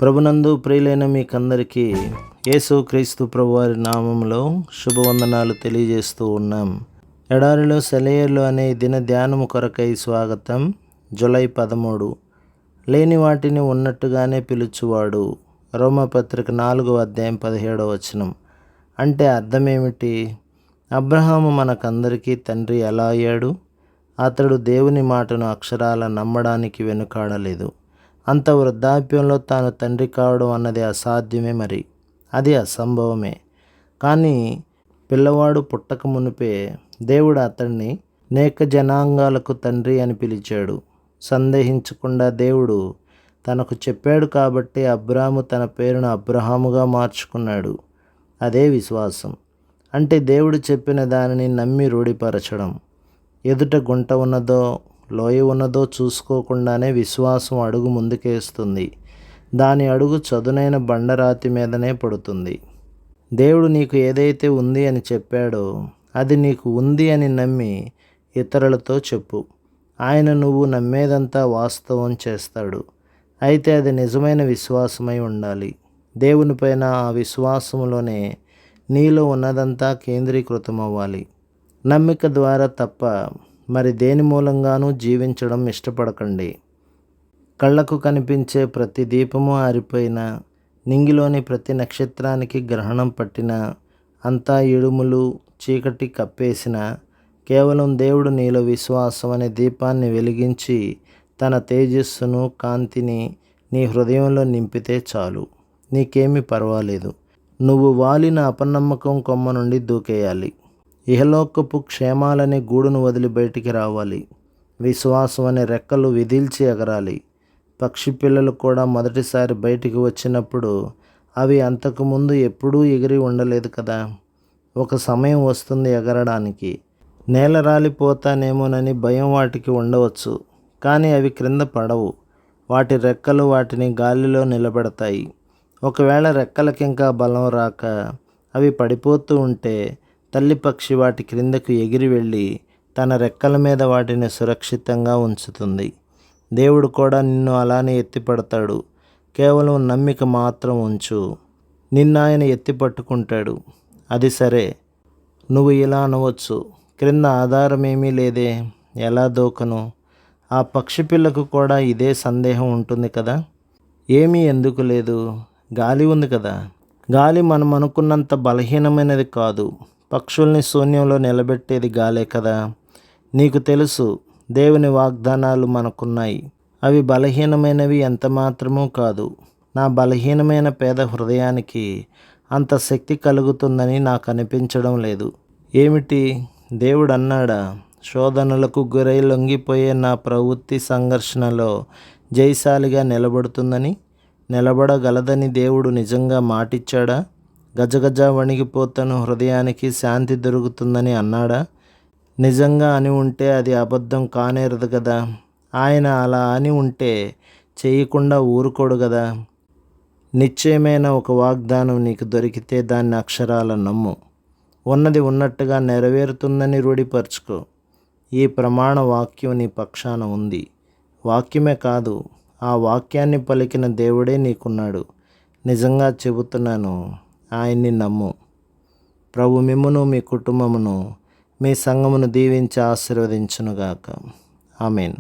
ప్రభునందు ప్రియులైన మీకందరికీ యేసుక్రీస్తు ప్రభువారి నామములో శుభవందనాలు తెలియజేస్తూ ఉన్నాం. ఎడారిలో సెలయేర్లు అనే దిన ధ్యానము కొరకై స్వాగతం. జూలై 13. లేని వాటిని ఉన్నట్టుగానే పిలుచువాడు. రోమపత్రిక 4:17 అంటే అర్థమేమిటి? అబ్రహాము మనకందరికీ తండ్రి ఎలా అయ్యాడు? అతడు దేవుని మాటను అక్షరాల నమ్మడానికి వెనుకాడలేదు. అంత వృద్ధాప్యంలో తాను తండ్రి కావడం అన్నది అసాధ్యమే. మరి అది అసంభవమే. కానీ పిల్లవాడు పుట్టక మునిపే దేవుడు అతన్ని అనేక జనాంగాలకు తండ్రి అని పిలిచాడు. సందేహించకుండా దేవుడు తనకు చెప్పాడు కాబట్టి అబ్రాము తన పేరును అబ్రహాముగా మార్చుకున్నాడు. అదే విశ్వాసం. అంటే దేవుడు చెప్పిన దానిని నమ్మి రూఢిపరచడం. ఎదుట గుంట ఉన్నదో లోయ ఉన్నదో చూసుకోకుండానే విశ్వాసం అడుగు ముందుకేస్తుంది. దాని అడుగు చదునైన బండరాతి మీదనే పడుతుంది. దేవుడు నీకు ఏదైతే ఉంది అని చెప్పాడో అది నీకు ఉంది అని నమ్మి ఇతరులతో చెప్పు. ఆయన నువ్వు నమ్మేదంతా వాస్తవం చేస్తాడు. అయితే అది నిజమైన విశ్వాసమై ఉండాలి. దేవునిపైన ఆ విశ్వాసంలోనే నీలో ఉన్నదంతా కేంద్రీకృతమవ్వాలి. నమ్మిక ద్వారా తప్ప మరి దేని మూలంగానూ జీవించడం ఇష్టపడకండి. కళ్ళకు కనిపించే ప్రతి దీపము ఆరిపోయినా, నింగిలోని ప్రతి నక్షత్రానికి గ్రహణం పట్టినా, అంతా ఇడుములు చీకటి కప్పేసిన, కేవలం దేవుడు నీలో విశ్వాసం అనే దీపాన్ని వెలిగించి తన తేజస్సును కాంతిని నీ హృదయంలో నింపితే చాలు. నీకేమీ పర్వాలేదు. నువ్వు వాలిన అపనమ్మకం కొమ్మ నుండి దూకేయాలి. ఇహలోకపు క్షేమాలనే గూడును వదిలి బయటికి రావాలి. విశ్వాసం అనే రెక్కలు విదిల్చి ఎగరాలి. పక్షి పిల్లలు కూడా మొదటిసారి బయటికి వచ్చినప్పుడు అవి అంతకుముందు ఎప్పుడూ ఎగిరి ఉండలేదు కదా. ఒక సమయం వస్తుంది ఎగరడానికి. నేల రాలిపోతానేమోనని భయం వాటికి ఉండవచ్చు. కానీ అవి క్రింద పడవు. వాటి రెక్కలు వాటిని గాలిలో నిలబెడతాయి. ఒకవేళ రెక్కలకింకా బలం రాక అవి పడిపోతూ ఉంటే తల్లి పక్షి వాటి క్రిందకు ఎగిరి వెళ్ళి తన రెక్కల మీద వాటిని సురక్షితంగా ఉంచుతుంది. దేవుడు కూడా నిన్ను అలానే ఎత్తిపడతాడు. కేవలం నమ్మిక మాత్రం ఉంచు. నిన్ను ఆయన ఎత్తి పట్టుకుంటాడు. అది సరే. నువ్వు ఇలా అనవచ్చు, క్రింద ఆధారం ఏమీ లేదే, ఎలా దూకను? ఆ పక్షి పిల్లకు కూడా ఇదే సందేహం ఉంటుంది కదా. ఏమీ ఎందుకు లేదు, గాలి ఉంది కదా. గాలి మనం అనుకున్నంత బలహీనమైనది కాదు. పక్షుల్ని శూన్యంలో నిలబెట్టేది గాలే కదా. నీకు తెలుసు, దేవుని వాగ్దానాలు మనకున్నాయి. అవి బలహీనమైనవి ఎంత మాత్రమూ కాదు. నా బలహీనమైన పేద హృదయానికి అంత శక్తి కలుగుతుందని నాకు అనిపించడం లేదు. ఏమిటి, దేవుడు అన్నాడా? శోధనలకు గురై లొంగిపోయే నా ప్రవృత్తి సంఘర్షణలో జయశాలిగా నిలబడుతుందని, నిలబడగలదని దేవుడు నిజంగా మాటిచ్చాడా? గజగజ వణిగిపోతున్న హృదయానికి శాంతి దొరుకుతుందని అన్నాడా? నిజంగా అని ఉంటే అది అబద్ధం కానేరదు కదా. ఆయన అలా అని ఉంటే చేయకుండా ఊరుకోడు కదా. నిశ్చయమైన ఒక వాగ్దానం నీకు దొరికితే దాన్ని అక్షరాల నమ్ము. ఉన్నది ఉన్నట్టుగా నెరవేరుతుందని రూఢిపరచుకో. ఈ ప్రమాణ వాక్యం నీ పక్షాన ఉంది. వాక్యమే కాదు, ఆ వాక్యాన్ని పలికిన దేవుడే నీకున్నాడు. నిజంగా చెబుతున్నాను, ఆయన్ని నమ్ము. ప్రభు మిమ్మును మీ కుటుంబమును మీ సంఘమును దీవించి ఆశీర్వదించునుగాక. ఆమేన్.